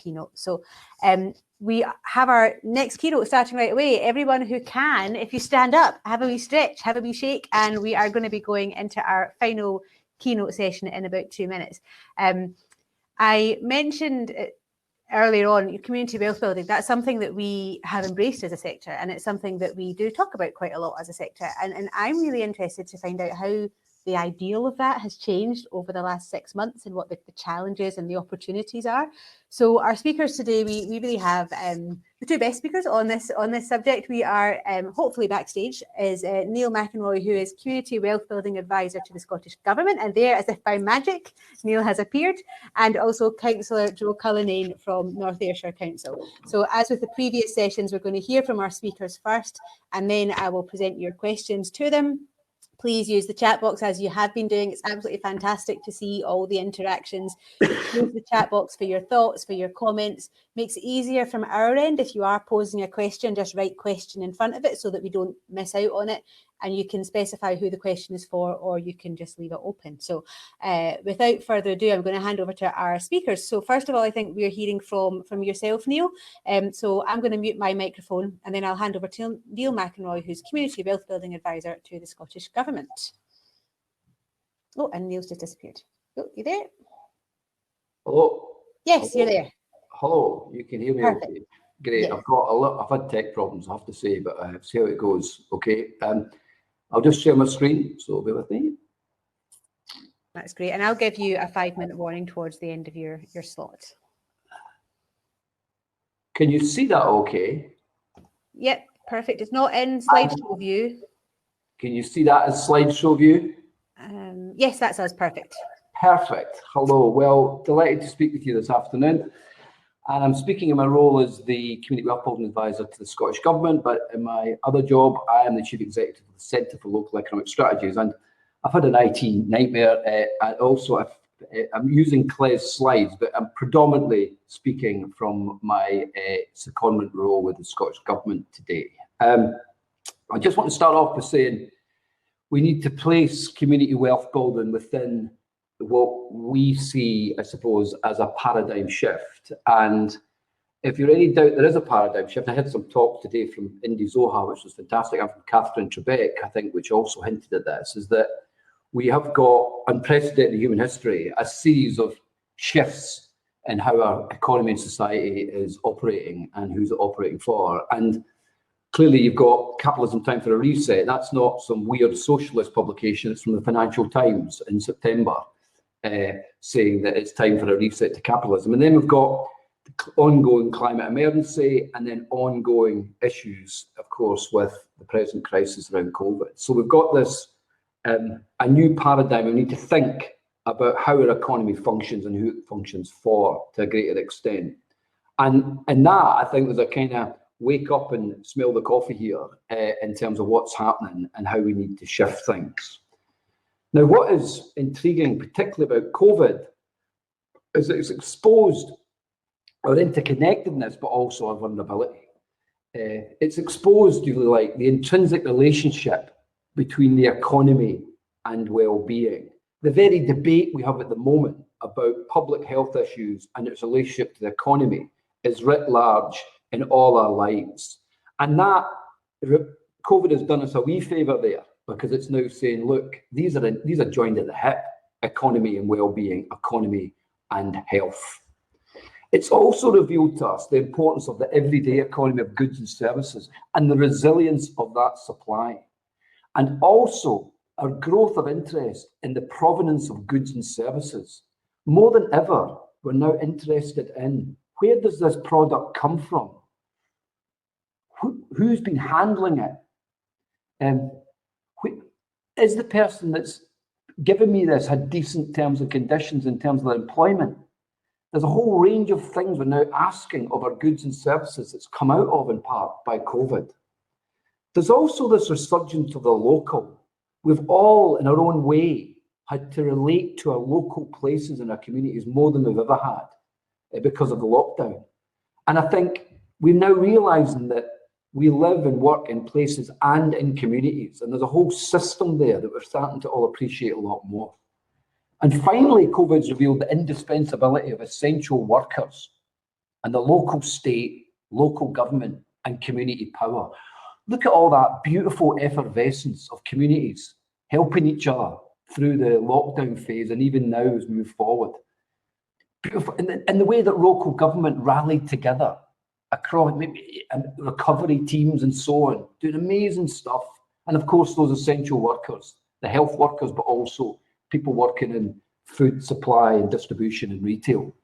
keynote. So we have our next keynote starting right away. Everyone who can, if you stand up, have a wee stretch, have a wee shake, and we are going to be going into our final keynote session in about 2 minutes. I mentioned earlier on, community wealth building, that's something that we have embraced as a sector, and it's something that we do talk about quite a lot as a sector. And I'm really interested to find out how the ideal of that has changed over the last 6 months and what the challenges and the opportunities are. So our speakers today, we really have the two best speakers on this subject. We are hopefully backstage is Neil McInroy, who is Community Wealthbuilding Adviser to the Scottish Government, and there, as if by magic, Neil has appeared, and also Councillor Joe Cullinane from North Ayrshire Council. So as with the previous sessions, we're going to hear from our speakers first, and then I will present your questions to them. Please use the chat box as you have been doing. It's absolutely fantastic to see all the interactions. Use the chat box for your thoughts, for your comments. Makes it easier from our end. If you are posing a question, just write question in front of it so that we don't miss out on it. And you can specify who the question is for, or you can just leave it open. So without further ado, I'm going to hand over to our speakers. So first of all, I think we're hearing from yourself, Neil. So I'm going to mute my microphone, and then I'll hand over to Neil McInroy, who's Community Wealthbuilding Advisor to the Scottish Government. Oh, and Neil's just disappeared. Oh, you there? Hello. Yes, hello. You're there. Hello, you can hear me. Perfect. Okay. Great. Yes. I've had tech problems, I have to say, but see how it goes. Okay. I'll just share my screen, so bear with me. That's great. And I'll give you a 5-minute warning towards the end of your slot. Can you see that okay? Yep, perfect. It's not in slideshow view. Can you see that as slideshow view? Yes, that's us. Perfect. Perfect. Hello. Well, delighted to speak with you this afternoon. And I'm speaking in my role as the Community Wealthbuilding Advisor to the Scottish Government, but in my other job, I am the Chief Executive of the Centre for Local Economic Strategies. And I've had an IT nightmare. And also, I'm using Claire's slides, but I'm predominantly speaking from my secondment role with the Scottish Government today. I just want to start off by saying we need to place community wealth building within what we see, I suppose, as a paradigm shift. And if you're any doubt there is a paradigm shift, I had some talk today from Indy Zoha, which was fantastic, and from Catherine Trebek, I think, which also hinted at this, is that we have got unprecedented in human history, a series of shifts in how our economy and society is operating and who's it operating for. And clearly you've got Capitalism Time for a Reset. That's not some weird socialist publication, it's from the Financial Times in September. Saying that it's time for a reset to capitalism. And then we've got the ongoing climate emergency and then ongoing issues, of course, with the present crisis around COVID. So we've got this, a new paradigm. We need to think about how our economy functions and who it functions for to a greater extent. And in that, I think there's a kind of wake up and smell the coffee here in terms of what's happening and how we need to shift things. Now, what is intriguing, particularly about COVID, is that it's exposed our interconnectedness, but also our vulnerability. It's exposed, if you like, the intrinsic relationship between the economy and well-being. The very debate we have at the moment about public health issues and its relationship to the economy is writ large in all our lives. And that, COVID has done us a wee favour there, because it's now saying, look, these are joined at the hip, economy and well-being, economy and health. It's also revealed to us the importance of the everyday economy of goods and services and the resilience of that supply. And also our growth of interest in the provenance of goods and services. More than ever, we're now interested in where does this product come from? Who's been handling it? Is the person that's given me this had decent terms and conditions in terms of their employment? There's a whole range of things we're now asking of our goods and services that's come out of, in part, by COVID. There's also this resurgence of the local. We've all, in our own way, had to relate to our local places and our communities more than we've ever had because of the lockdown. And I think we're now realising that we live and work in places and in communities, and there's a whole system there that we're starting to all appreciate a lot more. And finally, COVID's revealed the indispensability of essential workers and the local state, local government and community power. Look at all that beautiful effervescence of communities helping each other through the lockdown phase and even now as we move forward. Beautiful. And the way that local government rallied together across and recovery teams and so on, doing amazing stuff. And of course, those essential workers, the health workers, but also people working in food supply and distribution and retail.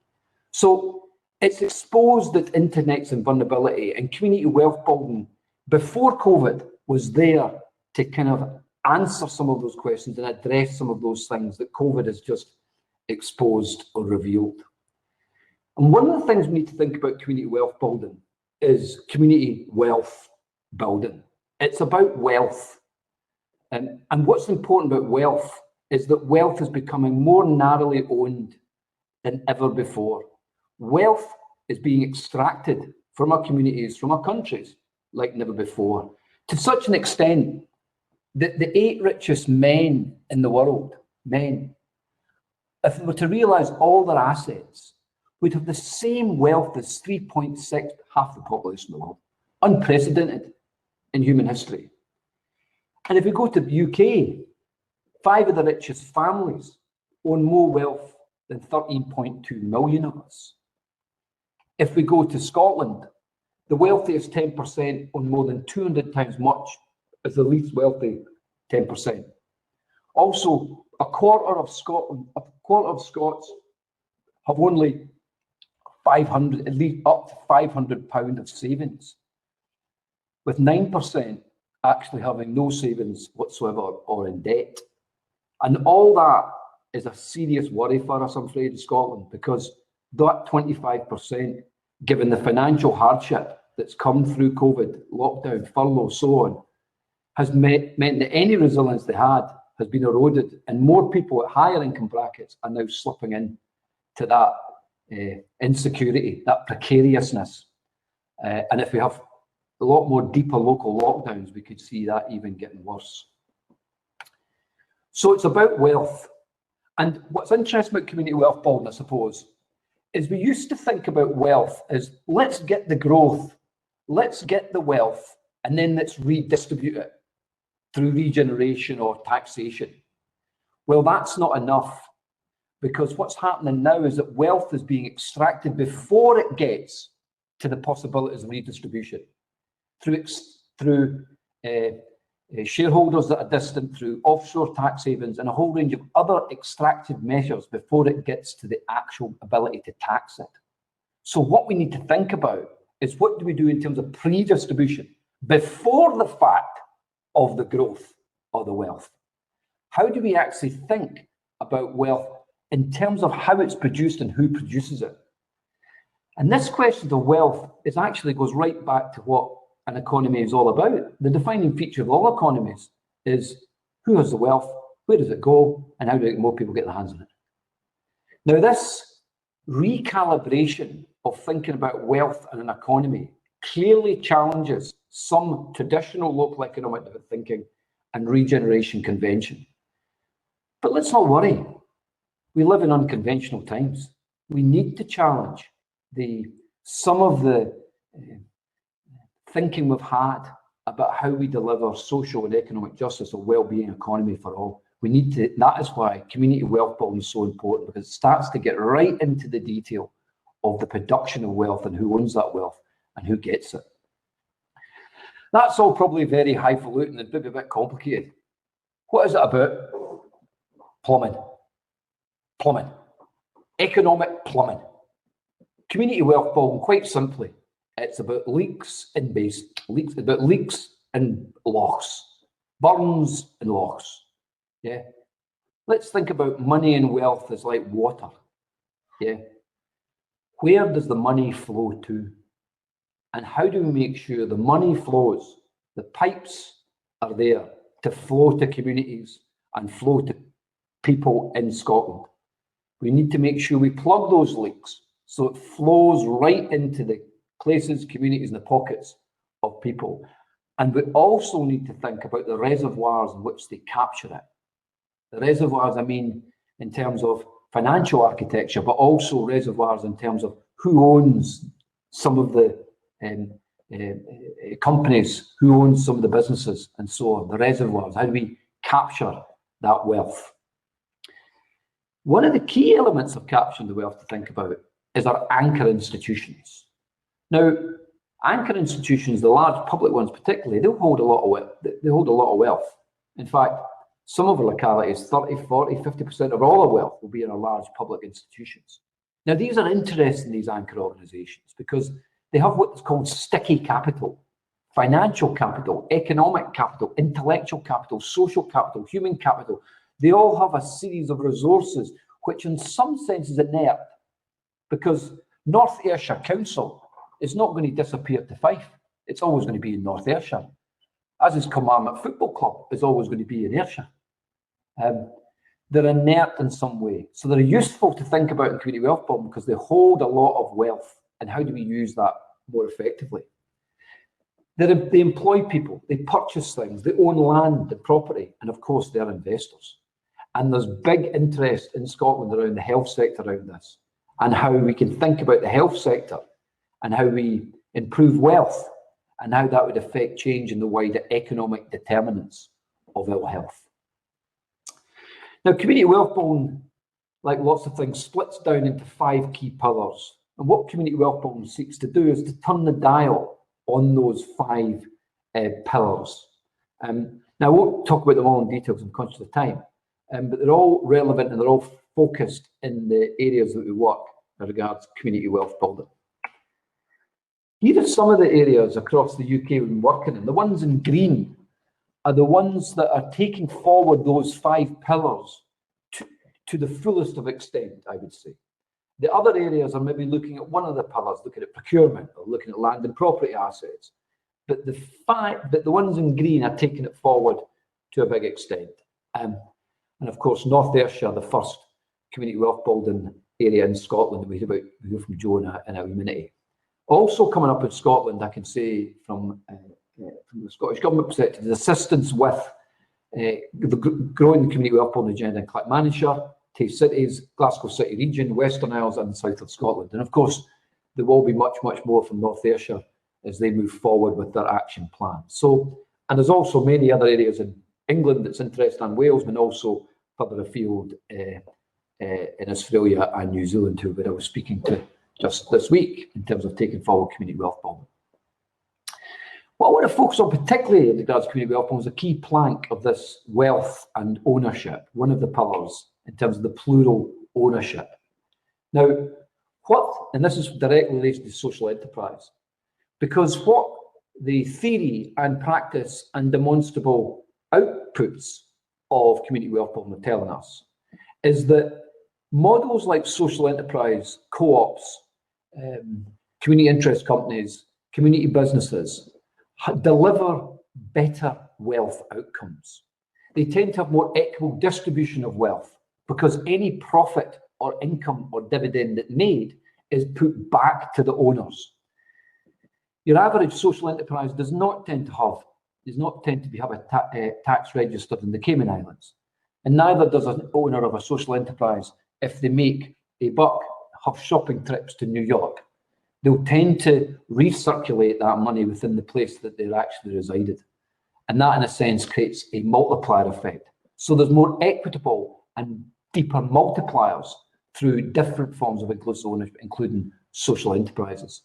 So it's exposed that internets and vulnerability, and community wealth building before COVID was there to kind of answer some of those questions and address some of those things that COVID has just exposed or revealed. And one of the things we need to think about community wealth building is community wealth building. It's about wealth. And what's important about wealth is that wealth is becoming more narrowly owned than ever before. Wealth is being extracted from our communities, from our countries, like never before, to such an extent that the 8 richest men in the world, if they were to realise all their assets, would have the same wealth as 3.6, half the population of the world. Unprecedented in human history. And if we go to the UK, 5 of the richest families own more wealth than 13.2 million of us. If we go to Scotland, the wealthiest 10% own more than 200 times much as the least wealthy 10%. Also, a quarter of Scots have only 500, at least up to £500 of savings, with 9% actually having no savings whatsoever or in debt. And all that is a serious worry for us, I'm afraid, in Scotland, because that 25%, given the financial hardship that's come through COVID, lockdown, furlough, so on, has meant that any resilience they had has been eroded, and more people at higher income brackets are now slipping in to that insecurity, that precariousness. And if we have a lot more deeper local lockdowns, we could see that even getting worse. So it's about wealth. And what's interesting about community wealth building, I suppose, is we used to think about wealth as let's get the growth, let's get the wealth, and then let's redistribute it through regeneration or taxation. Well, that's not enough, because what's happening now is that wealth is being extracted before it gets to the possibilities of redistribution through shareholders that are distant, through offshore tax havens, and a whole range of other extractive measures before it gets to the actual ability to tax it. So what we need to think about is what do we do in terms of pre-distribution before the fact of the growth or the wealth? How do we actually think about wealth in terms of how it's produced and who produces it? And this question of wealth actually goes right back to what an economy is all about. The defining feature of all economies is who has the wealth, where does it go, and how do more people get their hands on it? Now, this recalibration of thinking about wealth in an economy clearly challenges some traditional local economic thinking and regeneration convention. But let's not worry. We live in unconventional times. We need to challenge some of the thinking we've had about how we deliver social and economic justice or well-being economy for all. We need to, that is why community wealth building is so important, because it starts to get right into the detail of the production of wealth and who owns that wealth and who gets it. That's all probably very highfalutin and maybe a bit complicated. What is it about? Plumbing. Plumbing. Economic plumbing. Community wealth building, quite simply, it's about leaks in lochs, burns and lochs. Yeah. Let's think about money and wealth as like water. Yeah. Where does the money flow to? And how do we make sure the money flows? The pipes are there to flow to communities and flow to people in Scotland. We need to make sure we plug those leaks so it flows right into the places, communities, and the pockets of people. And we also need to think about the reservoirs in which they capture it. The reservoirs, I mean, in terms of financial architecture, but also reservoirs in terms of who owns some of the companies, who owns some of the businesses and so on, the reservoirs, how do we capture that wealth? One of the key elements of capturing the wealth to think about is our anchor institutions. Now, anchor institutions, the large public ones particularly, they hold a lot of wealth. In fact, some of our localities, 30, 40, 50% of all our wealth will be in our large public institutions. Now, these are interesting, these anchor organisations, because they have what's called sticky capital, financial capital, economic capital, intellectual capital, social capital, human capital. They all have a series of resources which in some sense is inert, because North Ayrshire Council is not going to disappear to Fife. It's always going to be in North Ayrshire. As is Commandment Football Club is always going to be in Ayrshire. They're inert in some way. So they're useful to think about in community wealth building because they hold a lot of wealth, and how do we use that more effectively? They employ people, they purchase things, they own land and property, and of course they're investors. And there's big interest in Scotland around the health sector around this, and how we can think about the health sector and how we improve wealth and how that would affect change in the wider economic determinants of our health. Now, community wealth building, like lots of things, splits down into 5 key pillars. And what community wealth building seeks to do is to turn the dial on those 5 pillars. Now, I won't talk about them all in detail because I'm conscious of time, but they're all relevant and they're all focused in the areas that we work as regards community wealth building. Here are some of the areas across the UK we've been working in. The ones in green are the ones that are taking forward those 5 pillars to the fullest of extent, I would say. The other areas are maybe looking at one of the pillars, looking at procurement or looking at land and property assets. But the ones in green are taking it forward to a big extent. And of course, North Ayrshire, the first community wealth building area in Scotland that we hear from Joe in a minute. Also coming up in Scotland, I can say from the Scottish Government perspective, is assistance with growing the community wealth building agenda in Clackmannanshire, Tay Cities, Glasgow City region, Western Isles and the south of Scotland. And of course, there will be much, much more from North Ayrshire as they move forward with their action plan. So, and there's also many other areas in England that's interesting, and Wales, and also further afield in Australia and New Zealand, who I was speaking to just this week in terms of taking forward community wealth building. What I want to focus on particularly in regards to community wealth building is a key plank of this wealth and ownership, one of the pillars in terms of the plural ownership. Now, and this is directly related to social enterprise, because what the theory and practice and demonstrable outputs of community wealth building are telling us is that models like social enterprise, co-ops, community interest companies, community businesses deliver better wealth outcomes. They tend to have more equitable distribution of wealth because any profit or income or dividend that made is put back to the owners. Your average social enterprise does not tend to have a tax registered in the Cayman Islands, and neither does an owner of a social enterprise. If they make a buck, have shopping trips to New York, they'll tend to recirculate that money within the place that they're actually resided. And that, in a sense, creates a multiplier effect. So there's more equitable and deeper multipliers through different forms of inclusive ownership, including social enterprises.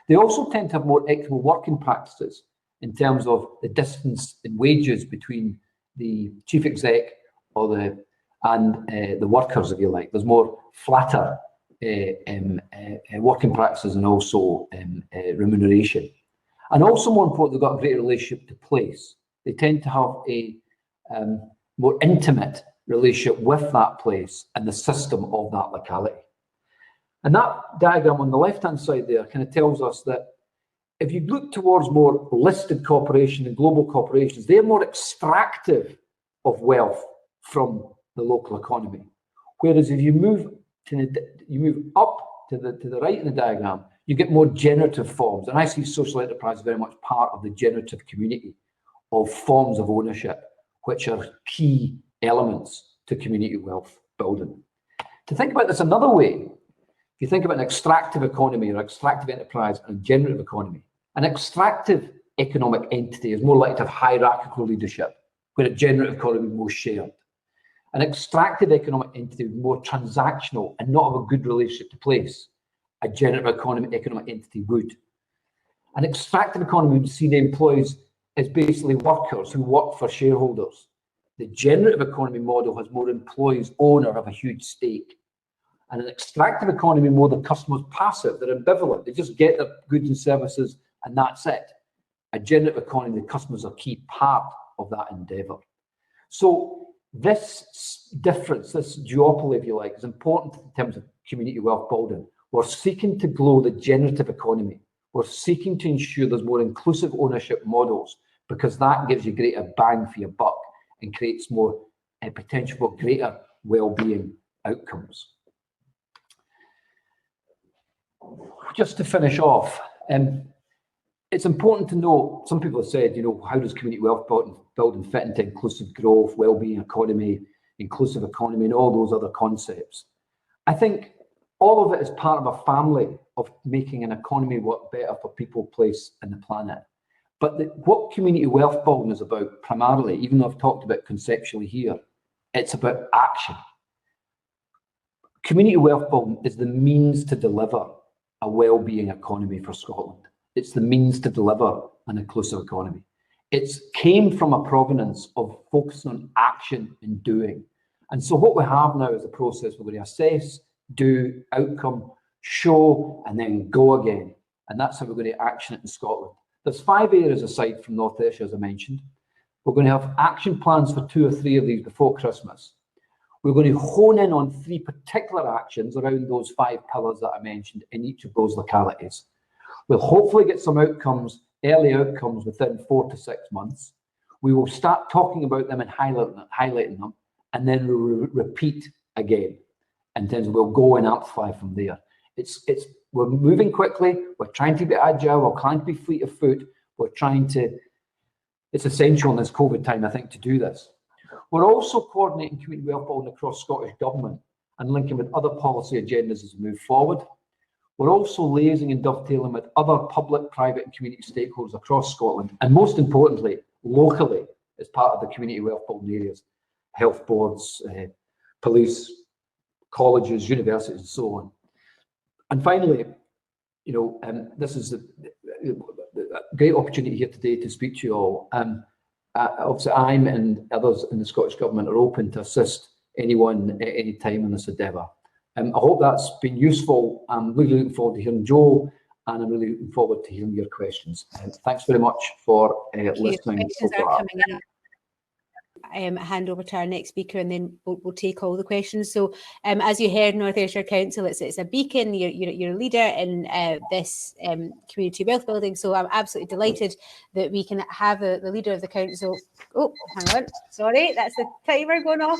They also tend to have more equitable working practices in terms of the distance in wages between the chief exec and the workers, if you like. There's more flatter working practices and also remuneration. And also, more important, they've got a greater relationship to place. They tend to have a more intimate relationship with that place and the system of that locality. And that diagram on the left-hand side there kind of tells us that if you look towards more listed corporations and global corporations, they're more extractive of wealth from the local economy. Whereas if you move up to the right in the diagram, you get more generative forms. And I see social enterprise very much part of the generative community of forms of ownership, which are key elements to community wealth building. To think about this another way, If you think about an extractive economy or extractive enterprise and a generative economy, an extractive economic entity is more likely to have hierarchical leadership, where a generative economy is more shared. An extractive economic entity is more transactional and not have a good relationship to place. A generative economic entity would. An extractive economy would see the employees as basically workers who work for shareholders. The generative economy model has more employees own or have a huge stake. And an extractive economy, more the customer's passive, they're ambivalent, they just get their goods and services and that's it. A generative economy, the customers are a key part of that endeavour. So this difference, this duopoly, if you like, is important in terms of community wealth building. We're seeking to grow the generative economy. We're seeking to ensure there's more inclusive ownership models because that gives you greater bang for your buck and creates more potential for greater well-being outcomes. Just to finish off, it's important to note, some people have said, how does community wealth building fit into inclusive growth, well-being economy, inclusive economy, and all those other concepts? I think all of it is part of a family of making an economy work better for people, place, and the planet. But what community wealth building is about primarily, even though I've talked about conceptually here, it's about action. Community wealth building is the means to deliver a well-being economy for Scotland. It's the means to deliver an inclusive economy. It came from a provenance of focusing on action and doing. And so what we have now is a process where we assess, do, outcome, show, and then go again. And that's how we're going to action it in Scotland. There's 5 areas aside from North Ayrshire, as I mentioned. We're going to have action plans for 2 or 3 of these before Christmas. We're going to hone in on 3 particular actions around those 5 pillars that I mentioned in each of those localities. We'll hopefully get some outcomes, early outcomes, within 4 to 6 months. We will start talking about them and highlighting them, and then we'll repeat again. And then we'll go and amplify from there. We're moving quickly. We're trying to be agile. We're trying to be fleet of foot. It's essential in this COVID time, I think, to do this. We're also coordinating community wealth building across Scottish Government and linking with other policy agendas as we move forward. We're also liaising and dovetailing with other public, private and community stakeholders across Scotland, and most importantly, locally, as part of the community wealth building areas, health boards, police, colleges, universities, and so on. And finally, this is a great opportunity here today to speak to you all. Obviously, I'm and others in the Scottish Government are open to assist anyone at any time in this endeavour. I hope that's been useful. I'm really looking forward to hearing Joe, and I'm really looking forward to hearing your questions. Thanks very much for listening. Hand over to our next speaker, and then we'll take all the questions. So as you heard, North Ayrshire Council, it's a beacon. You're a leader in this community wealth building. So I'm absolutely delighted that we can have the leader of the council. Oh, hang on. Sorry, that's the timer going off.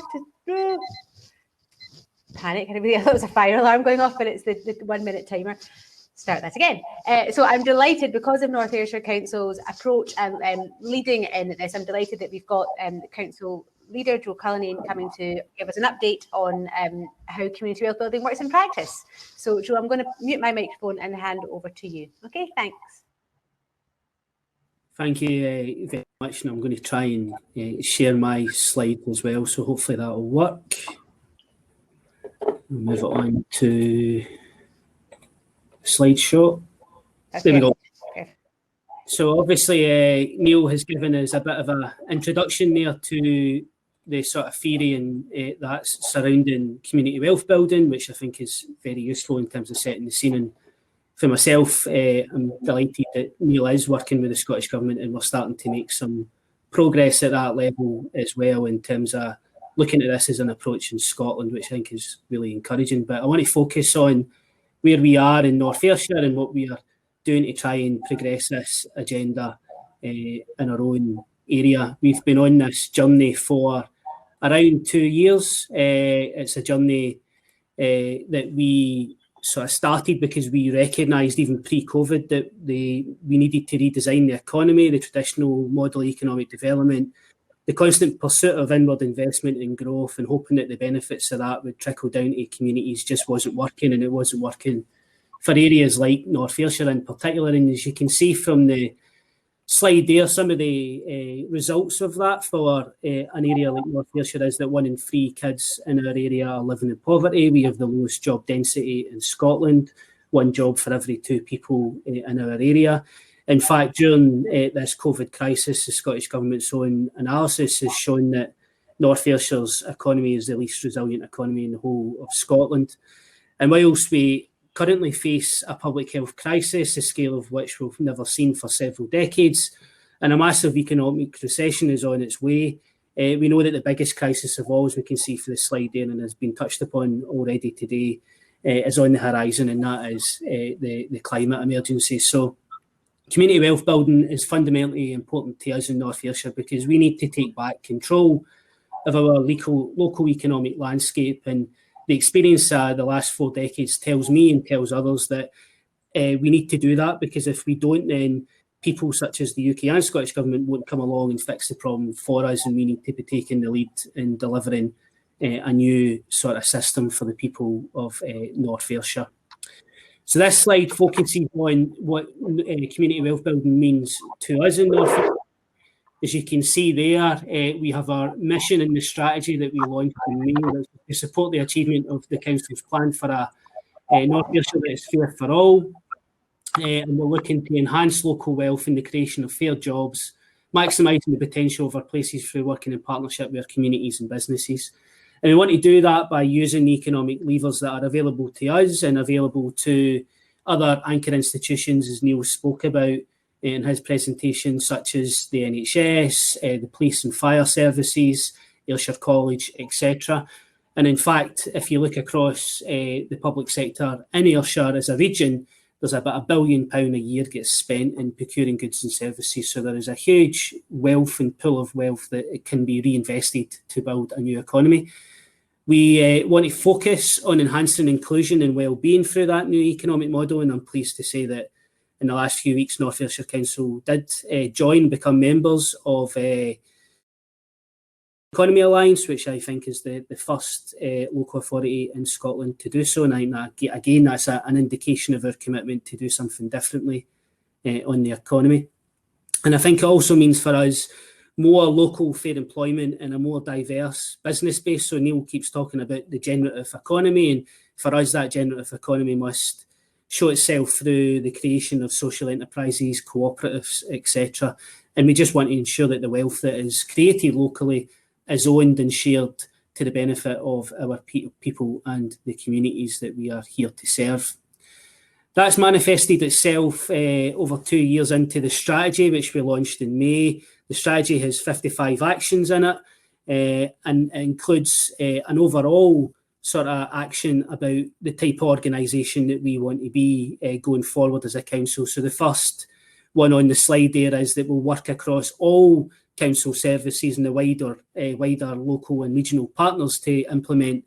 Panic. That was a fire alarm going off, but it's the 1 minute timer. Start that again. So I'm delighted because of North Ayrshire Council's approach and leading in this. I'm delighted that we've got the council leader, Joe Cullinane, coming to give us an update on how community wealth building works in practice. So Joe, I'm going to mute my microphone and hand over to you. Okay, thanks. Thank you very much, and I'm going to try and share my slide as well, so hopefully that will work. We'll move it on to slideshow. Okay. There we go. Okay. So obviously Neil has given us a bit of an introduction there to the sort of theory and that's surrounding community wealth building, which I think is very useful in terms of setting the scene. And for myself, I'm delighted that Neil is working with the Scottish Government, and we're starting to make some progress at that level as well in terms of looking at this as an approach in Scotland, which I think is really encouraging. But I want to focus on where we are in North Ayrshire and what we are doing to try and progress this agenda in our own area. We've been on this journey for around 2 years. It's a journey that we sort of started because we recognised even pre-COVID that we needed to redesign the economy, the traditional model of economic development, the constant pursuit of inward investment and growth and hoping that the benefits of that would trickle down to communities just wasn't working, and it wasn't working for areas like North Ayrshire in particular. And as you can see from the slide there, some of the results of that for an area like North Ayrshire is that 1 in 3 kids in our area are living in poverty. We have the lowest job density in Scotland, 1 job for every 2 people in our area. In fact, during this COVID crisis, the Scottish Government's own analysis has shown that North Ayrshire's economy is the least resilient economy in the whole of Scotland. And whilst we currently face a public health crisis, the scale of which we've never seen for several decades, and a massive economic recession is on its way, we know that the biggest crisis of all, as we can see for the slide there and has been touched upon already today, is on the horizon, and that is the climate emergency. So community wealth building is fundamentally important to us in North Ayrshire because we need to take back control of our local economic landscape. And the experience the last 4 decades tells me and tells others that we need to do that, because if we don't, then people such as the UK and Scottish Government won't come along and fix the problem for us, and we need to be taking the lead in delivering a new sort of system for the people of North Ayrshire. So this slide focuses on what community wealth building means to us in North Ayrshire. As you can see there, we have our mission and the strategy that we launched in May to support the achievement of the Council's plan for a North Ayrshire that is fair for all. And we're looking to enhance local wealth and the creation of fair jobs, maximising the potential of our places through working in partnership with our communities and businesses. And we want to do that by using the economic levers that are available to us and available to other anchor institutions, as Neil spoke about in his presentation, such as the NHS, the police and fire services, Ayrshire College, etc. And in fact, if you look across the public sector in Ayrshire as a region, there's about £1 billion a year gets spent in procuring goods and services. So there is a huge wealth and pool of wealth that can be reinvested to build a new economy. We want to focus on enhancing inclusion and well-being through that new economic model, and I'm pleased to say that in the last few weeks, North Ayrshire Council did join, become members of Economy Alliance, which I think is the first local authority in Scotland to do so. And I think that, again, that's an indication of our commitment to do something differently on the economy. And I think it also means for us more local fair employment and a more diverse business base. So Neil keeps talking about the generative economy, and for us that generative economy must show itself through the creation of social enterprises, cooperatives, etc. And we just want to ensure that the wealth that is created locally is owned and shared to the benefit of our people and the communities that we are here to serve. That's manifested itself over 2 years into the strategy, which we launched in May. The strategy has 55 actions in it and includes an overall sort of action about the type of organisation that we want to be going forward as a council. So the first one on the slide there is that we'll work across all council services and the wider local and regional partners to implement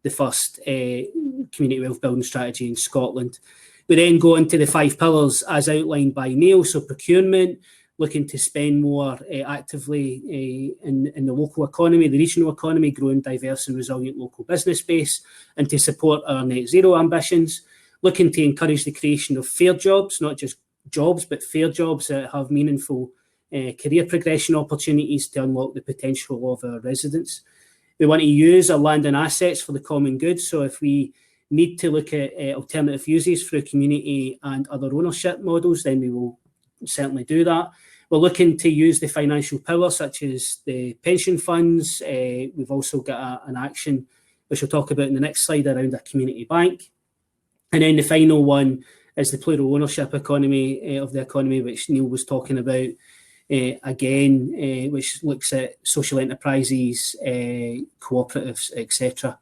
the first community wealth building strategy in Scotland. We then go into the 5 pillars as outlined by Neil. So procurement, looking to spend more actively in the local economy, the regional economy, growing diverse and resilient local business base, and to support our net zero ambitions. Looking to encourage the creation of fair jobs, not just jobs, but fair jobs that have meaningful career progression opportunities to unlock the potential of our residents. We want to use our land and assets for the common good. So if we need to look at alternative uses through community and other ownership models, then we will certainly do that. We're looking to use the financial power, such as the pension funds. We've also got an action, which we'll talk about in the next slide, around a community bank. And then the final one is the plural ownership economy of the economy, which Neil was talking about again, which looks at social enterprises, cooperatives, etc.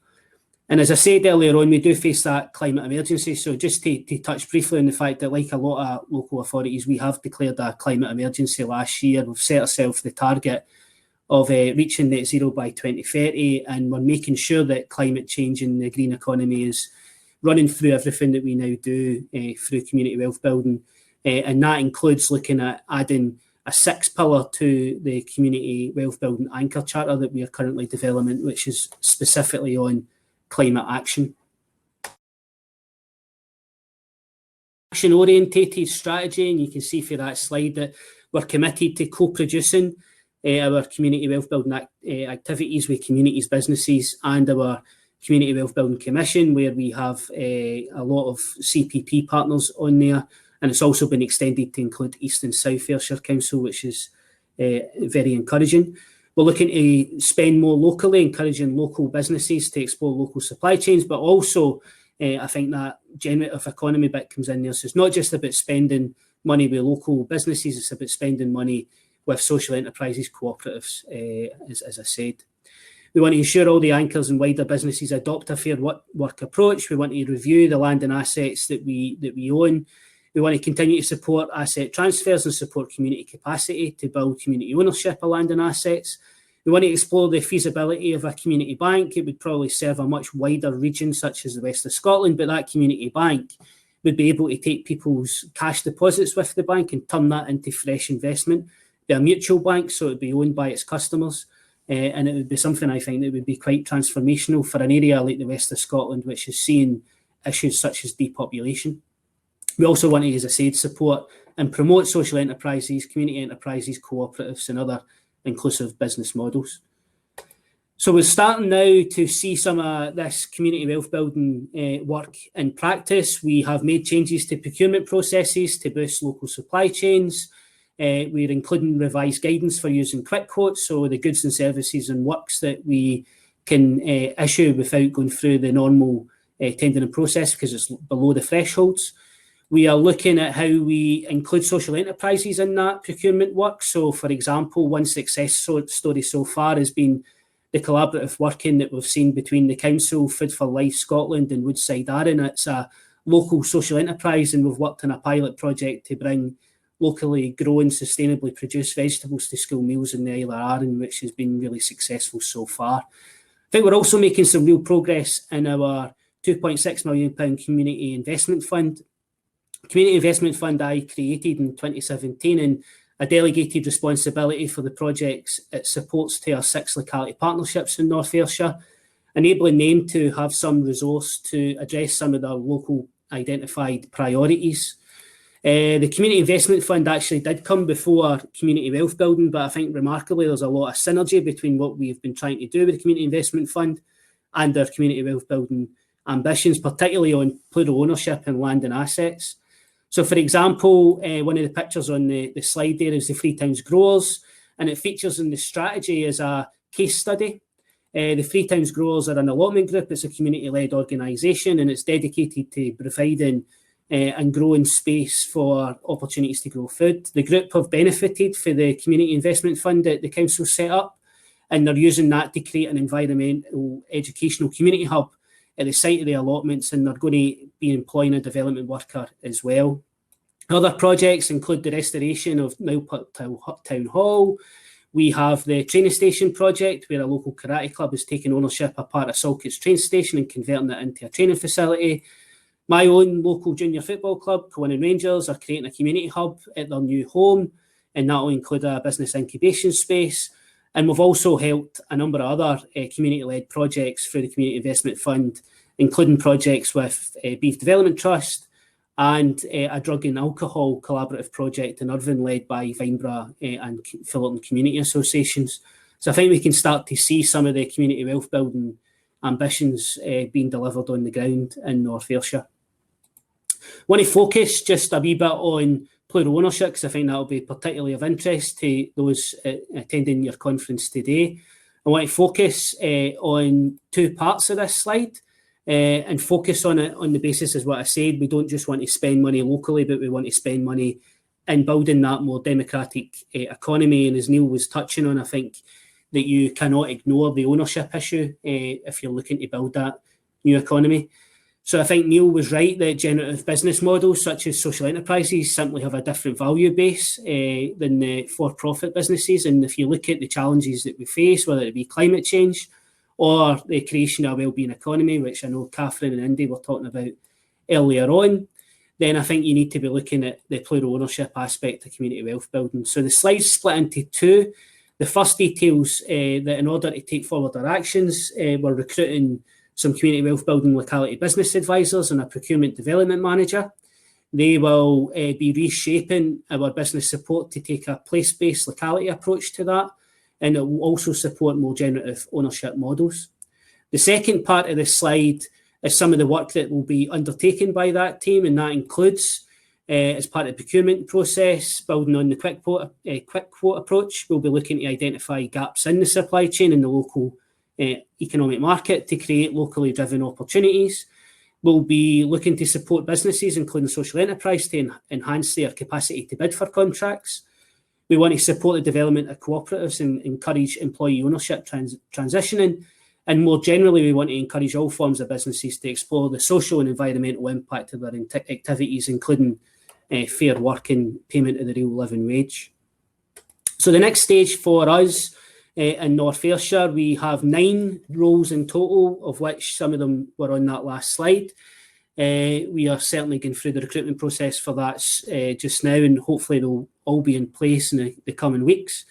And as I said earlier on, we do face that climate emergency. So just to touch briefly on the fact that, like a lot of local authorities, we have declared a climate emergency last year. We've set ourselves the target of reaching net zero by 2030, and we're making sure that climate change in the green economy is running through everything that we now do through community wealth building. And that includes looking at adding a sixth pillar to the Community Wealthbuilding Anchor Charter that we are currently developing, which is specifically on climate action. Action-orientated strategy, and you can see for that slide that we're committed to co-producing our community wealthbuilding activities with communities, businesses, and our Community Wealthbuilding Commission, where we have a lot of CPP partners on there, and it's also been extended to include East and South Ayrshire Council, which is very encouraging. We're looking to spend more locally, encouraging local businesses to explore local supply chains, but also I think that generative economy bit comes in there. So it's not just about spending money with local businesses, it's about spending money with social enterprises, cooperatives, as I said. We want to ensure all the anchors and wider businesses adopt a fair work approach. We want to review the land and assets that we own. We want to continue to support asset transfers and support community capacity to build community ownership of land and assets. We want to explore the feasibility of a community bank. It would probably serve a much wider region such as the west of Scotland, but that community bank would be able to take people's cash deposits with the bank and turn that into fresh investment. Be a mutual bank, so it would be owned by its customers. And it would be something I think that would be quite transformational for an area like the west of Scotland, which is seeing issues such as depopulation. We also want to, as I said, support and promote social enterprises, community enterprises, cooperatives, and other inclusive business models. So we're starting now to see some of this community wealth building work in practice. We have made changes to procurement processes to boost local supply chains. We're including revised guidance for using quick quotes, so the goods and services and works that we can issue without going through the normal tendering process because it's below the thresholds. We are looking at how we include social enterprises in that procurement work. So, for example, one success story so far has been the collaborative working that we've seen between the Council, Food for Life Scotland and Woodside Arran. It's a local social enterprise, and we've worked on a pilot project to bring locally grown, sustainably produced vegetables to school meals in the Isle of Arran, which has been really successful so far. I think we're also making some real progress in our £2.6 million Community Investment Fund. Community Investment Fund I created in 2017, and a delegated responsibility for the projects it supports to our 6 locality partnerships in North Ayrshire, enabling them to have some resource to address some of their local identified priorities. The Community Investment Fund actually did come before Community Wealth Building, but I think remarkably there's a lot of synergy between what we've been trying to do with the Community Investment Fund and our Community Wealth Building ambitions, particularly on plural ownership and land and assets. So, for example, one of the pictures on the slide there is the Freetowns Growers, and it features in the strategy as a case study. The Freetowns Growers are an allotment group. It's a community-led organisation, and it's dedicated to providing and growing space for opportunities to grow food. The group have benefited for the Community Investment Fund that the Council set up, and they're using that to create an environmental educational community hub at the site of the allotments, and they're going to be employing a development worker as well. Other projects include the restoration of Millput Town Hall. We have the training station project, where a local karate club is taking ownership of part of Salkett's train station and converting it into a training facility. My own local junior football club, Cullinane Rangers, are creating a community hub at their new home, and that will include a business incubation space. And we've also helped a number of other community-led projects through the Community Investment Fund, including projects with Beef Development Trust and a drug and alcohol collaborative project in Irvine led by Vineborough and Fullerton Community Associations. So I think we can start to see some of the community wealth building ambitions being delivered on the ground in North Ayrshire. I want to focus just a wee bit on plural ownership, because I think that will be particularly of interest to those attending your conference today. I want to focus on 2 parts of this slide and focus on it on the basis, as what I said, we don't just want to spend money locally, but we want to spend money in building that more democratic economy. And as Neil was touching on, I think that you cannot ignore the ownership issue if you're looking to build that new economy. So I think Neil was right that generative business models such as social enterprises simply have a different value base than the for-profit businesses. And if you look at the challenges that we face, whether it be climate change or the creation of a wellbeing economy, which I know Catherine and Indy were talking about earlier on, then I think you need to be looking at the plural ownership aspect of community wealth building. So the slide's split into two. The first details that in order to take forward our actions, we're recruiting some community wealth building locality business advisors and a procurement development manager. They will be reshaping our business support to take a place-based locality approach to that, and it will also support more generative ownership models. The second part of this slide is some of the work that will be undertaken by that team, and that includes, as part of the procurement process, building on the quick quote approach. We'll be looking to identify gaps in the supply chain in the local economic market to create locally driven opportunities. We'll be looking to support businesses, including social enterprise, to enhance their capacity to bid for contracts. We want to support the development of cooperatives and encourage employee ownership transitioning. And more generally, we want to encourage all forms of businesses to explore the social and environmental impact of their activities, including fair work and payment of the real living wage. So the next stage for us in North Ayrshire, we have 9 roles in total, of which some of them were on that last slide. We are certainly going through the recruitment process for that just now, and hopefully they'll all be in place in the coming weeks.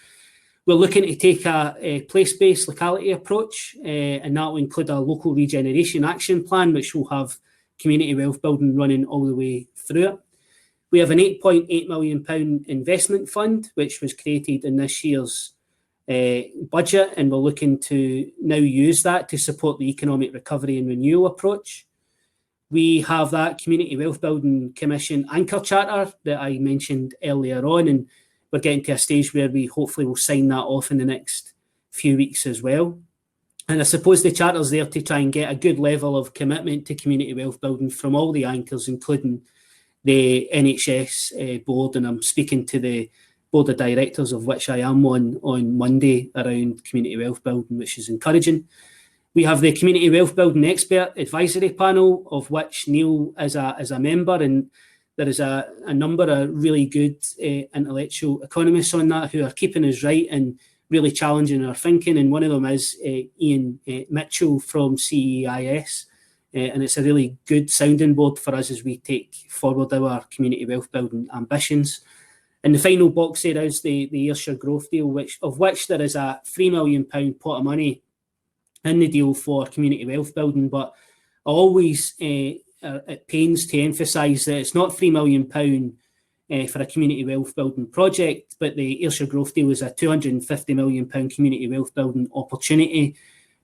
We're looking to take a place-based locality approach, and that will include a local regeneration action plan, which will have community wealth building running all the way through it. We have an £8.8 million investment fund, which was created in this year's budget, and we're looking to now use that to support the economic recovery and renewal approach. We have that Community Wealthbuilding Commission anchor charter that I mentioned earlier on, and we're getting to a stage where we hopefully will sign that off in the next few weeks as well. And I suppose the charter's there to try and get a good level of commitment to community wealth building from all the anchors, including the NHS board, and I'm speaking to the board of directors, of which I am on Monday, around community wealth building, which is encouraging. We have the Community Wealthbuilding Expert Advisory Panel, of which Neil is a member, and there is a number of really good intellectual economists on that who are keeping us right and really challenging our thinking. And one of them is Ian Mitchell from CEIS. And it's a really good sounding board for us as we take forward our community wealth building ambitions. And the final box there is the Ayrshire Growth Deal, of which there is a £3 million pot of money in the deal for community wealth building. But I always at pains to emphasise that it's not £3 million for a community wealth building project, but the Ayrshire Growth Deal is a £250 million community wealth building opportunity.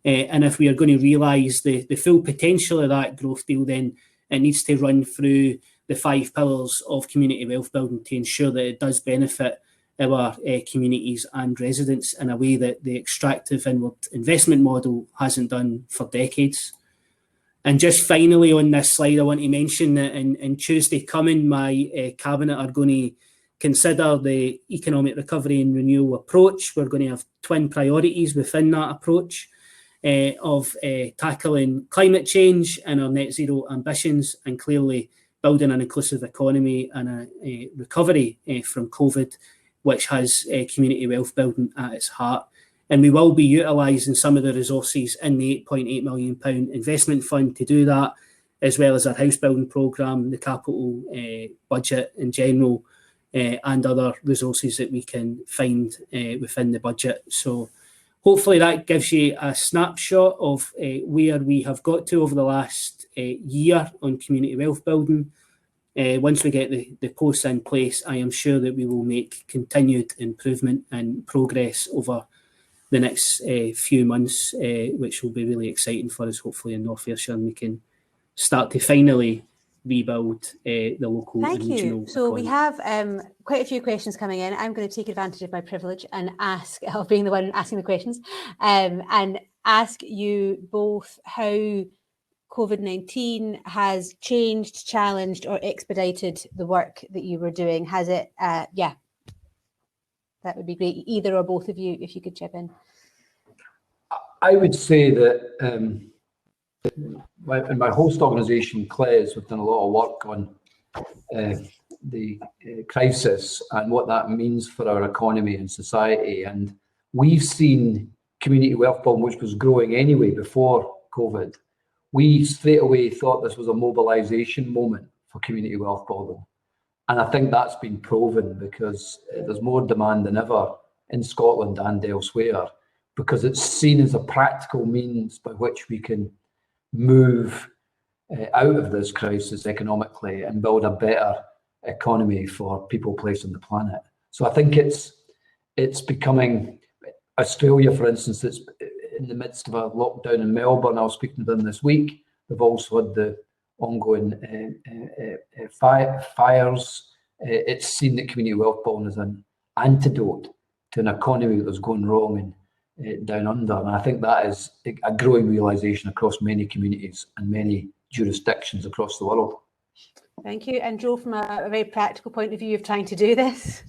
And if we are going to realise the full potential of that growth deal, then it needs to run through the 5 pillars of community wealth building to ensure that it does benefit our communities and residents in a way that the extractive inward investment model hasn't done for decades. And just finally on this slide, I want to mention that in Tuesday coming, my Cabinet are going to consider the economic recovery and renewal approach. We're going to have twin priorities within that approach of tackling climate change and our net zero ambitions, and clearly building an inclusive economy and a recovery from COVID, which has community wealth building at its heart. And we will be utilising some of the resources in the £8.8 million investment fund to do that, as well as our house building programme, the capital budget in general, and other resources that we can find within the budget. So hopefully that gives you a snapshot of where we have got to over the last year on community wealth building. Once we get the posts in place, I am sure that we will make continued improvement and progress over the next few months, which will be really exciting for us, hopefully, in North Ayrshire, and we can start to finally rebuild the local and regional So economy. we have quite a few questions coming in. I'm going to take advantage of my privilege and of being the one asking the questions, and ask you both how COVID-19 has changed, challenged, or expedited the work that you were doing. Has it, that would be great. Either or both of you, if you could chip in. I would say that in my host organisation, Clays, we've done a lot of work on the crisis and what that means for our economy and society. And we've seen community wealth building, which was growing anyway before COVID. We straight away thought this was a mobilisation moment for community wealth building. And I think that's been proven because there's more demand than ever in Scotland and elsewhere, because it's seen as a practical means by which we can move out of this crisis economically and build a better economy for people, place on the planet. So I think it's becoming, Australia, for instance, it's in the midst of a lockdown in Melbourne. I was speaking to them this week. They've also had the ongoing fires. It's seen that community wealth building is an antidote to an economy that was going wrong and down under. And I think that is a growing realisation across many communities and many jurisdictions across the world. Thank you. And Joe, from a very practical point of view of trying to do this?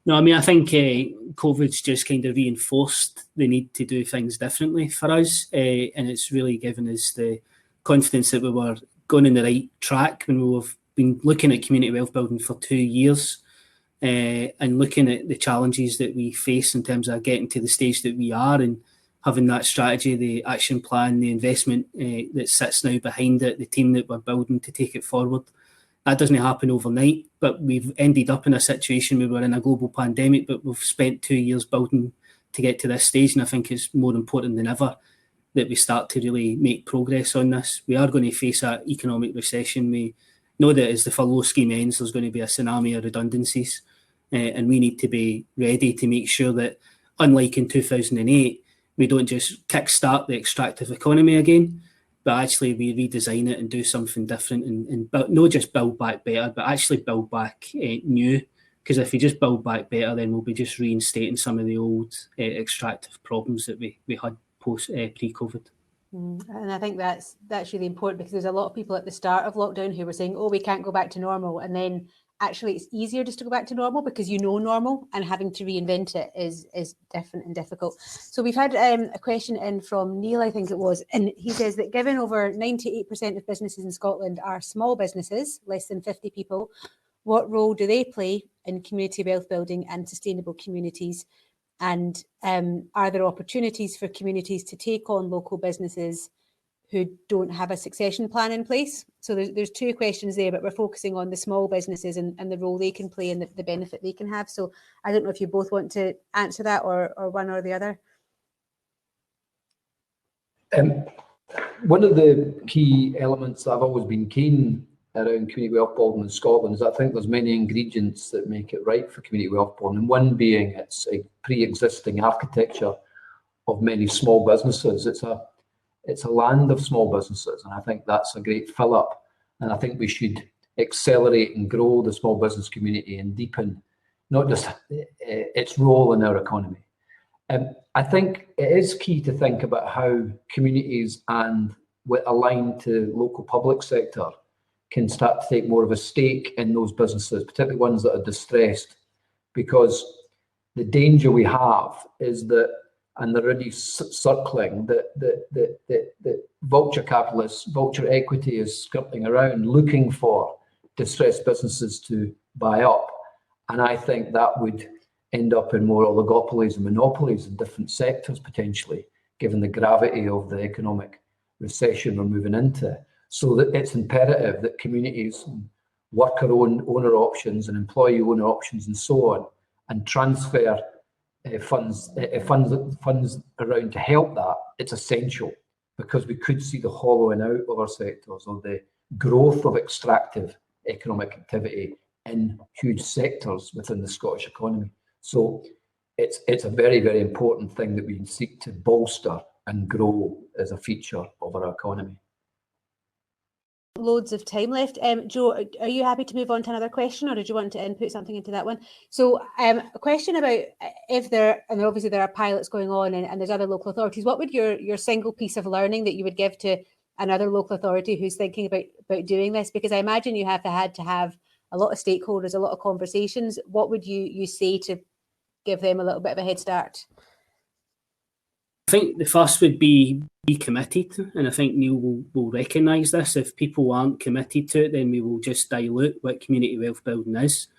No, I mean, I think COVID's just kind of reinforced the need to do things differently for us, and it's really given us the confidence that we were going in the right track when we've been looking at community wealth building for 2 years, and looking at the challenges that we face in terms of getting to the stage that we are, and having that strategy, the action plan, the investment that sits now behind it, the team that we're building to take it forward. That doesn't happen overnight, but we've ended up in a situation where we're in a global pandemic, but we've spent 2 years building to get to this stage. And I think it's more important than ever that we start to really make progress on this. We are going to face an economic recession. We know that as the furlough scheme ends, there's going to be a tsunami of redundancies. And we need to be ready to make sure that, unlike in 2008, we don't just kickstart the extractive economy again, but actually we redesign it and do something different and not just build back better, but actually build back new. Because if we just build back better, then we'll be just reinstating some of the old extractive problems that we had pre-COVID. And I think that's really important, because there's a lot of people at the start of lockdown who were saying, oh, we can't go back to normal. And then actually it's easier just to go back to normal because you know normal, and having to reinvent it is different and difficult. So we've had a question in from Neil, I think it was, and he says that given over 98% of businesses in Scotland are small businesses, less than 50 people, what role do they play in community wealth building and sustainable communities? And are there opportunities for communities to take on local businesses who don't have a succession plan in place? So there's two questions there, but we're focusing on the small businesses and the role they can play and the benefit they can have. So I don't know if you both want to answer that, or one or the other. One of the key elements that I've always been keen around community wealth building in Scotland is I think there's many ingredients that make it right for community wealth building, and one being it's a pre-existing architecture of many small businesses. It's a land of small businesses, and I think that's a great fill-up, and I think we should accelerate and grow the small business community and deepen not just its role in our economy. I think it is key to think about how communities and aligned to local public sector can start to take more of a stake in those businesses, particularly ones that are distressed, because the danger we have is that, and they're already circling, that vulture capitalists, vulture equity is skirting around looking for distressed businesses to buy up. And I think that would end up in more oligopolies and monopolies in different sectors potentially, given the gravity of the economic recession we're moving into. So that it's imperative that communities, worker owner options and employee owner options and so on, and transfer funds around to help that. It's essential, because we could see the hollowing out of our sectors, or the growth of extractive economic activity in huge sectors within the Scottish economy. So it's a very, very important thing that we seek to bolster and grow as a feature of our economy. Loads of time left. Joe, are you happy to move on to another question, or did you want to input something into that one? So a question about if there, and obviously there are pilots going on and there's other local authorities, what would your single piece of learning that you would give to another local authority who's thinking about doing this? Because I imagine you had to have a lot of stakeholders, a lot of conversations. What would you say to give them a little bit of a head start? I think the first would be committed, and I think Neil will recognise this. If people aren't committed to it, then we will just dilute what community wealth building is.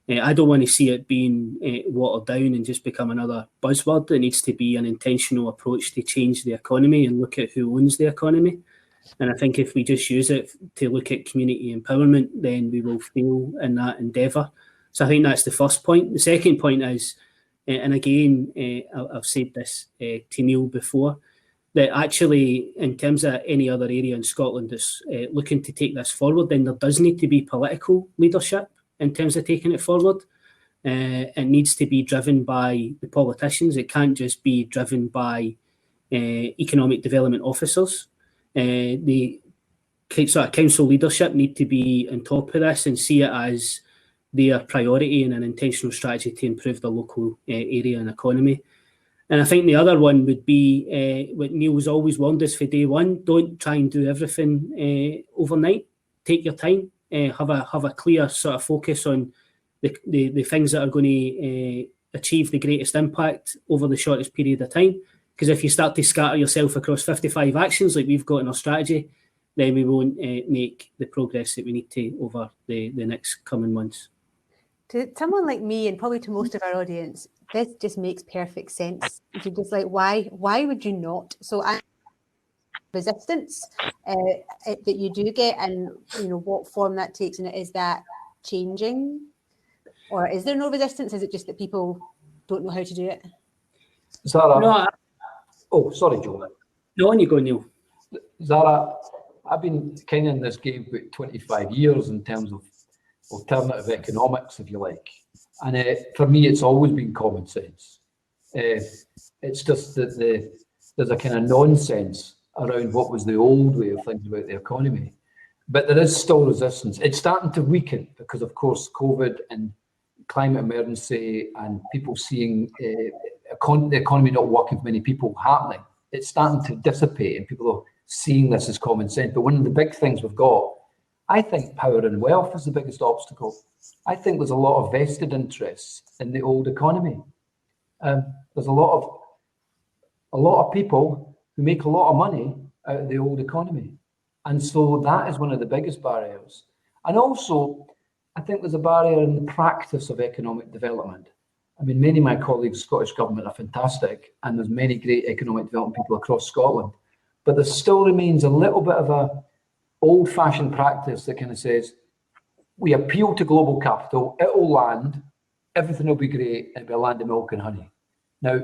I don't want to see it being watered down and just become another buzzword. It needs to be an intentional approach to change the economy and look at who owns the economy. And I think if we just use it to look at community empowerment, then we will fail in that endeavour. So I think that's the first point. The second point is, and again, I've said this to Neil before, that actually, in terms of any other area in Scotland that's looking to take this forward, then there does need to be political leadership in terms of taking it forward. It needs to be driven by the politicians. It can't just be driven by economic development officers. The sort of council leadership need to be on top of this and see it as their priority and an intentional strategy to improve the local area and economy. And I think the other one would be what Neil's always warned us for day one: don't try and do everything overnight. Take your time. Have a clear sort of focus on the things that are going to achieve the greatest impact over the shortest period of time. Because if you start to scatter yourself across 55 actions like we've got in our strategy, then we won't make the progress that we need to over the next coming months. To someone like me, and probably to most of our audience, this just makes perfect sense. You're just like, why would you not? So resistance that you do get, and what form that takes, and is that changing, or is there no resistance? Is it just that people don't know how to do it? Zara, No, oh, sorry, Joe. No, on you go, Neil. Zara, I've been kind of in this game for 25 years in terms of alternative economics, if you like. And for me, it's always been common sense. It's just that there's a kind of nonsense around what was the old way of thinking about the economy. But there is still resistance. It's starting to weaken because, of course, COVID and climate emergency and people seeing the economy not working for many people happening. It's starting to dissipate and people are seeing this as common sense. But one of the big things we've got, I think power and wealth is the biggest obstacle. I think there's a lot of vested interests in the old economy. There's a lot of people who make a lot of money out of the old economy. And so that is one of the biggest barriers. And also, I think there's a barrier in the practice of economic development. I mean, many of my colleagues, Scottish Government, are fantastic, and there's many great economic development people across Scotland. But there still remains a little bit of a old-fashioned practice that kind of says, we appeal to global capital, it will land, everything will be great, and it'll be a land of milk and honey. Now,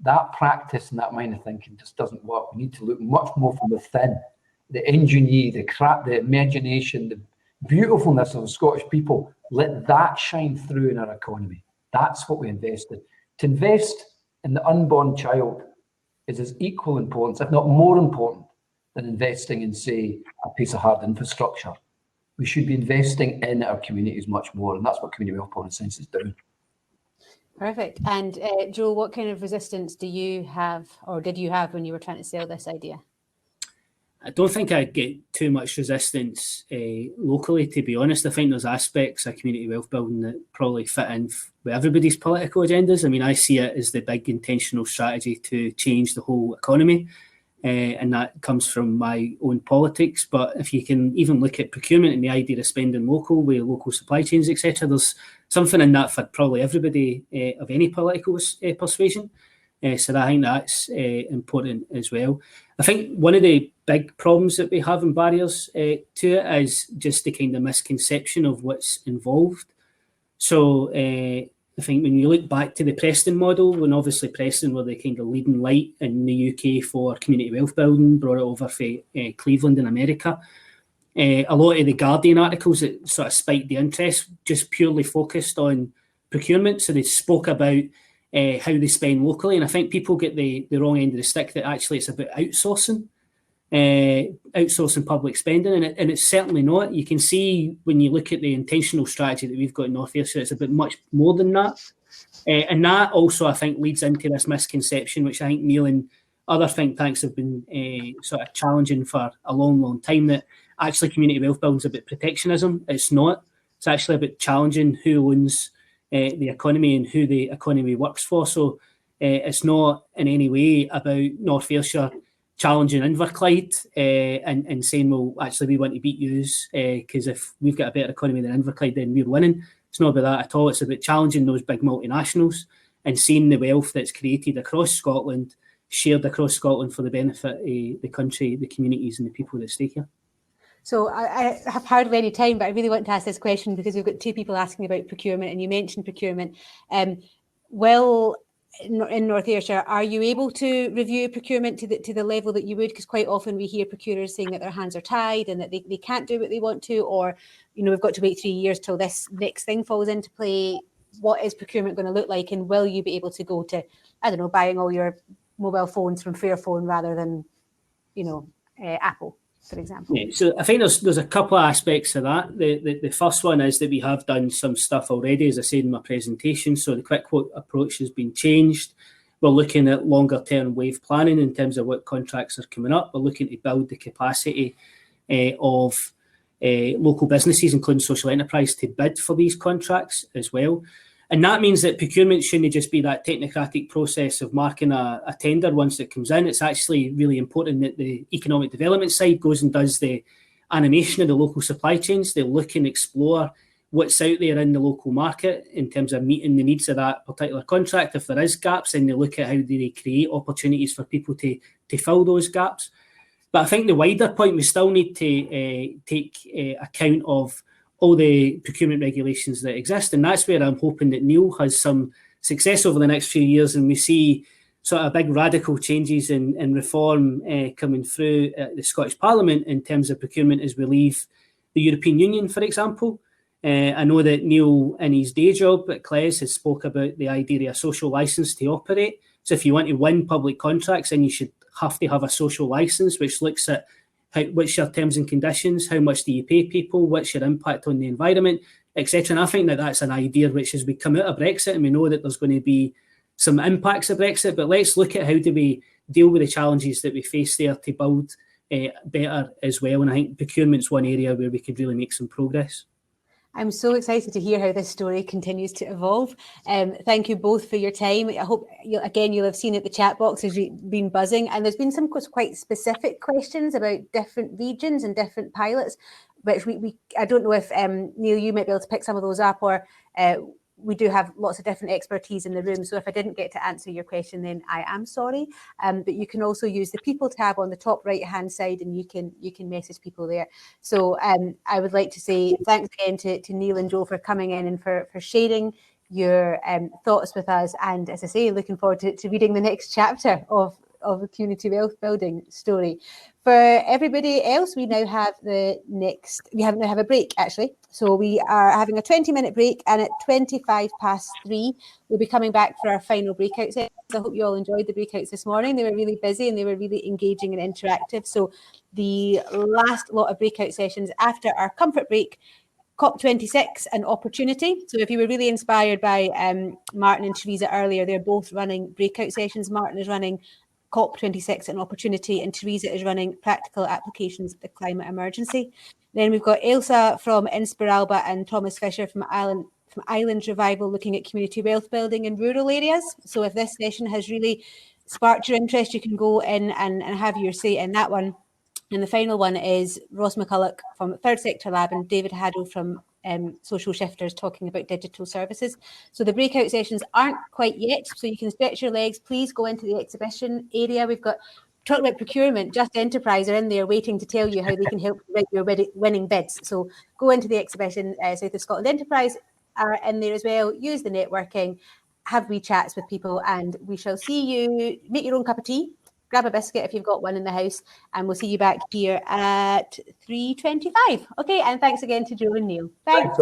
that practice and that mind of thinking just doesn't work. We need to look much more from within. The ingenuity, the imagination, the beautifulness of the Scottish people, let that shine through in our economy. That's what we invest in. To invest in the unborn child is as equal importance, if not more important, than investing in, say, a piece of hard infrastructure. We should be investing in our communities much more, and that's what Community Wealthbuilding Science is doing. Perfect. And Joe, what kind of resistance do you have, or did you have, when you were trying to sell this idea? I don't think I get too much resistance locally, to be honest. I think there's aspects of community wealth building that probably fit in with everybody's political agendas. I mean, I see it as the big intentional strategy to change the whole economy, and that comes from my own politics. But if you can even look at procurement and the idea of spending local, with local supply chains, etc., there's something in that for probably everybody of any political persuasion. So I think that's important as well. I think one of the big problems that we have and barriers to it is just the kind of misconception of what's involved. So I think when you look back to the Preston model, when obviously Preston were the kind of leading light in the UK for community wealth building, brought it over for Cleveland in America. A lot of the Guardian articles that sort of spiked the interest just purely focused on procurement. So they spoke about how they spend locally. And I think people get the wrong end of the stick that actually it's about outsourcing public spending. And it's certainly not. You can see when you look at the intentional strategy that we've got in North Ayrshire, it's a bit much more than that. And that also, I think, leads into this misconception, which I think Neil and other think tanks have been sort of challenging for a long, long time, that actually community wealth building is about protectionism. It's not. It's actually about challenging who owns the economy and who the economy works for. So it's not in any way about North Ayrshire challenging Inverclyde and saying, well, actually we want to beat yous because if we've got a better economy than Inverclyde, then we're winning. It's not about that at all. It's about challenging those big multinationals and seeing the wealth that's created across Scotland shared across Scotland for the benefit of the country, the communities and the people that stay here. So I have hardly any time, but I really want to ask this question because we've got two people asking about procurement, and you mentioned procurement. Well, in North Ayrshire, are you able to review procurement to the level that you would? Because quite often we hear procurers saying that their hands are tied and that they can't do what they want to, or, you know, we've got to wait 3 years till this next thing falls into play. What is procurement going to look like, and will you be able to go to, I don't know, buying all your mobile phones from Fairphone rather than, you know, Apple, for example? Yeah, so I think there's a couple of aspects of that. The first one is that we have done some stuff already, as I said in my presentation. So the quick quote approach has been changed. We're looking at longer term wave planning in terms of what contracts are coming up. We're looking to build the capacity of local businesses, including social enterprise, to bid for these contracts as well. And that means that procurement shouldn't just be that technocratic process of marking a tender once it comes in. It's actually really important that the economic development side goes and does the animation of the local supply chains. They look and explore what's out there in the local market in terms of meeting the needs of that particular contract. If there is gaps, then they look at how do they create opportunities for people to fill those gaps. But I think the wider point, we still need to take account of all the procurement regulations that exist. And that's where I'm hoping that Neil has some success over the next few years, and we see sort of big radical changes in reform coming through the Scottish Parliament in terms of procurement as we leave the European Union, for example. I know that Neil, in his day job at CLES, has spoke about the idea of a social licence to operate. So if you want to win public contracts, then you should have to have a social licence, which looks at what's your terms and conditions, how much do you pay people, what's your impact on the environment, etc. And I think that that's an idea which, as we come out of Brexit, and we know that there's going to be some impacts of Brexit, but let's look at how do we deal with the challenges that we face there to build better as well. And I think procurement's one area where we could really make some progress. I'm so excited to hear how this story continues to evolve. Thank you both for your time. I hope, you'll have seen that the chat box has been buzzing, and there's been some quite specific questions about different regions and different pilots, which I don't know if, Neil, you might be able to pick some of those up, or we do have lots of different expertise in the room. So if I didn't get to answer your question, then I am sorry. But you can also use the people tab on the top right hand side, and you can message people there. So I would like to say thanks again to Neil and Joe for coming in and for sharing your thoughts with us. And as I say, looking forward to reading the next chapter of the Community Wealthbuilding story. For everybody else, we now have now have a break, actually. So we are having a 20-minute break, and at 3:25, we'll be coming back for our final breakout sessions. I hope you all enjoyed the breakouts this morning. They were really busy and they were really engaging and interactive. So the last lot of breakout sessions after our comfort break, COP26, an opportunity. So if you were really inspired by Martin and Teresa earlier, they're both running breakout sessions. Martin is running COP26, an opportunity, and Teresa is running practical applications of the climate emergency. Then we've got Ailsa from Inspiralba and Thomas Fisher from Island Revival, looking at community wealth building in rural areas. So if this session has really sparked your interest, you can go in and have your say in that one. And the final one is Ross McCulloch from Third Sector Lab and David Haddle from Social Shifters, talking about digital services. So the breakout sessions aren't quite yet, so you can stretch your legs. Please go into the exhibition area. We've got, talk about procurement, Just Enterprise are in there waiting to tell you how they can help you write your winning bids. So go into the exhibition. South of Scotland Enterprise are in there as well. Use the networking, have wee chats with people, and we shall see you. Make your own cup of tea, grab a biscuit if you've got one in the house, and we'll see you back here at 3:25. Okay, and thanks again to Joe and Neil. Thanks.